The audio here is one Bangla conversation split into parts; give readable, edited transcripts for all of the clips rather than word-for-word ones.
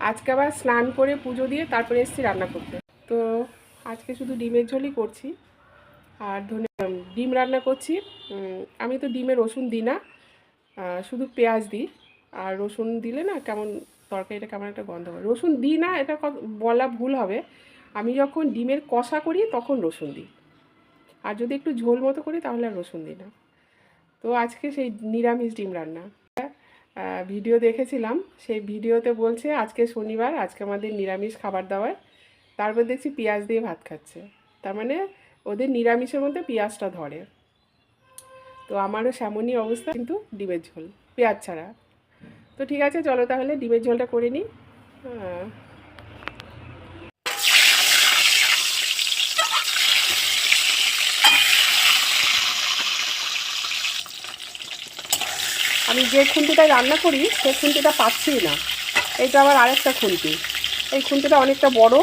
আজকে আবার স্নান করে পুজো দিয়ে তারপরে এসেছি রান্না করতে। তো আজকে শুধু ডিমের ঝোলই করছি আর ডিম রান্না করছি। আমি তো ডিমে রসুন দিই না, শুধু পেঁয়াজ দিই। আর রসুন দিলে না কেমন তরকারিটা কেমন একটা গন্ধ হয়। রসুন দিই না এটা বলা ভুল হবে। আমি যখন ডিমের কষা করি তখন রসুন দিই, আর যদি একটু ঝোল মতো করি তাহলে আর রসুন দিই না। তো আজকে সেই নিরামিষ ডিম রান্না ভিডিও দেখেছিলাম, সেই ভিডিওতে বলছে আজকে শনিবার, আজকে আমাদের নিরামিষ খাবার দাবার। তারপর দেখছি পেঁয়াজ দিয়ে ভাত খাচ্ছে, তার মানে ওদের নিরামিষের মধ্যে পেঁয়াজটা ধরে। তো আমারও সেমনই অবস্থা, কিন্তু ডিমের ঝোল পেঁয়াজ ছাড়া। তো ঠিক আছে, চলো তাহলে ডিমের ঝোলটা করে নিই। আমি যে খুন্তিটায় রান্না করি সেই খুন্তিটা পাচ্ছি না, এইটা আবার আরেকটা খুন্তি। এই খুন্তিটা অনেকটা বড়,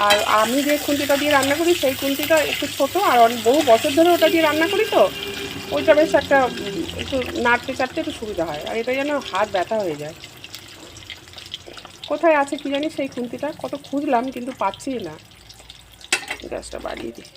আর আমি যে খুন্তিটা দিয়ে রান্না করি সেই খুন্তিটা একটু ছোটো, আর বহু বছর ধরে ওটা দিয়ে রান্না করি, তো ওইটা বেশ একটা একটু নাড়তে চাড়তে একটু সুবিধা হয়, আর এটা যেন হাত ব্যথা হয়ে যায়। কোথায় আছে কি জানি সেই খুন্তিটা, কত খুঁজলাম কিন্তু পাচ্ছি না। গ্যাসটা বাড়িয়ে দিই।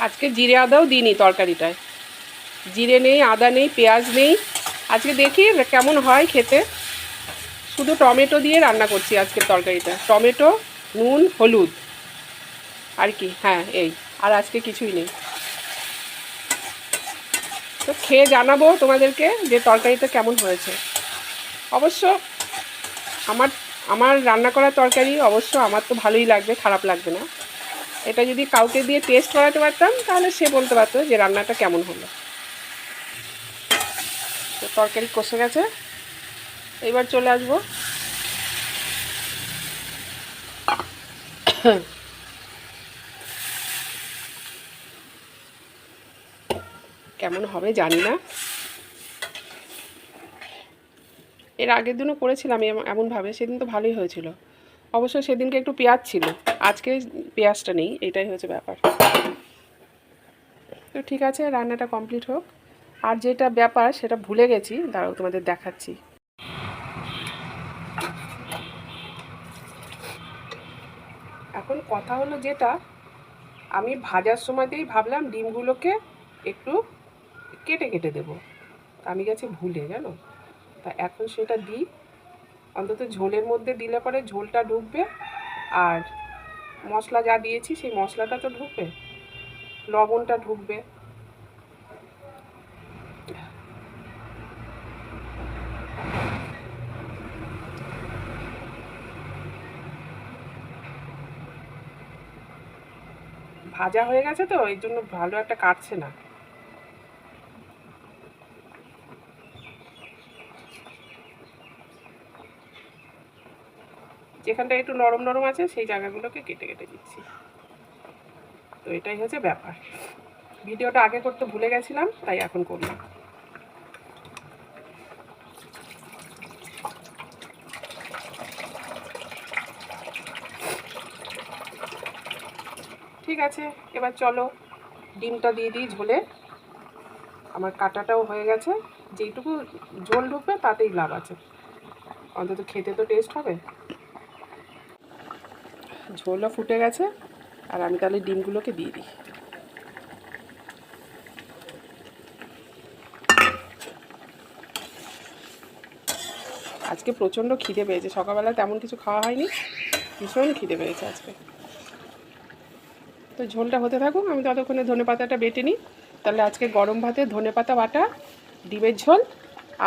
আজকে জিরে আদাও দিইনি তরকারিটায়, জিরে নেই, আদা নেই, পেঁয়াজ নেই। আজকে দেখি কেমন হয় খেতে। শুধু টমেটো দিয়ে রান্না করছি আজকের তরকারিটা, টমেটো, নুন, হলুদ, আর কি, হ্যাঁ এই, আর আজকে কিছুই নেই। তো খেয়ে জানাবো তোমাদেরকে যে তরকারিটা কেমন হয়েছে। অবশ্য আমার আমার রান্না করা তরকারি অবশ্য আমার তো ভালোই লাগবে, খারাপ লাগবে না। এটা যদি কাউকে দিয়ে টেস্ট করাতে পারতাম তাহলে সে বলতে পারতো যে রান্নাটা কেমন হলো। তো তরকারি কষে গেছে, এবার চলে আসবো কেমন হবে জানি না। এর আগের দিনও করেছিলাম এমনভাবে, সেদিন তো ভালোই হয়েছিল। অবশ্য সেদিনকে একটু পেঁয়াজ ছিল, আজকে পেঁয়াজটা নেই, এটাই হচ্ছে ব্যাপার। তো ঠিক আছে, রান্নাটা কমপ্লিট হোক। আর যেটা ব্যাপার সেটা ভুলে গেছি, দাঁড়াও তোমাদের দেখাচ্ছি। এখন কথা হলো যেটা, আমি ভাজার সময়তেই ভাবলাম ডিমগুলোকে একটু কেটে কেটে দেবো, আমি গেছি ভুলে, জানো। তা এখন সেটা দিই, অন্তত ঝোলের মধ্যে দিলে পরে ঝোলটা ঢুকবে, আর মশলা যা দিয়েছি সেই মশলাটা তো ঢুকবে, লবণটা ঢুকবে। ভাজা হয়ে গেছে তো এই জন্য ভালো একটা কাটছে না। যেখানটা একটু নরম নরম আছে সেই জায়গাগুলোকে কেটে কেটে দিচ্ছি। তো এটাই হচ্ছে ব্যাপার। ভিডিওটা আগে করতে ভুলে গেছিলাম, তাই এখন করলাম। ঠিক আছে, এবার চলো ডিমটা দিয়ে দিই ঝোলে। আমার কাটাটাও হয়ে গেছে, যেইটুকু ঝোল ঢুকবে তাতেই লাভ আছে, অন্তত খেতে তো টেস্ট হবে। ঝোলও ফুটে গেছে, আর আমি তাহলে ডিমগুলোকে দিয়ে দিই। আজকে প্রচণ্ড খিদে পেয়েছে, সকালবেলা তেমন কিছু খাওয়া হয়নি, ভীষণ খিদে পেয়েছে আজকে। তো ঝোলটা হতে থাকুক, আমি ততক্ষণে ধনেপাতাটা বেটে নিই। তাহলে আজকে গরম ভাতে ধনেপাতা বাটা, ডিমের ঝোল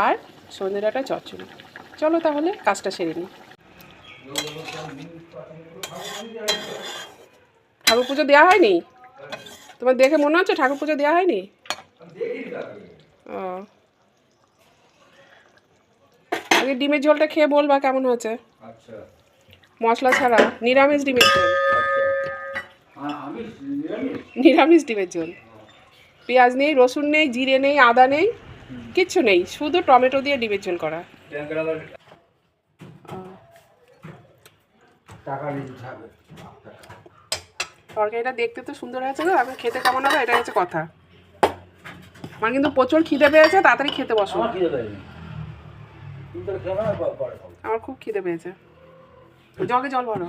আর সন্ধ্যে ডাঁটা চচ্চড়ি। চলো তাহলে কাজটা সেরে নিই। ঠাকুর পুজো দেওয়া হয়নি? তোমার দেখে মনে হচ্ছে ঠাকুর পুজো দেওয়া হয়নি? ও আগে ডিমের ঝোলটা খেয়ে বলবা কেমন হয়েছে। আচ্ছা মশলা ছাড়া নিরামিষ ডিমের ঝোল। আমি নিরামিষ। নিরামিষ ডিমের ঝোল, পেঁয়াজ নেই, রসুন নেই, জিরে নেই, আদা নেই, কিচ্ছু নেই, শুধু টমেটো দিয়ে ডিমের ঝোল করা। টাকা নিতে হবে। তরকারিটা দেখতে তো সুন্দর হয়েছে গো, আমি খেতে কেমন হবে এটা হচ্ছে কথা। আমার কিন্তু প্রচুর খিদে পেয়েছে, তাড়াতাড়ি খেতে বসো। আমার খিদে পাইনি, তুমি তো খেয়ে নাও, পরে খাবো। আমার খুব খিদে পেয়েছে, জগে জল ভরো।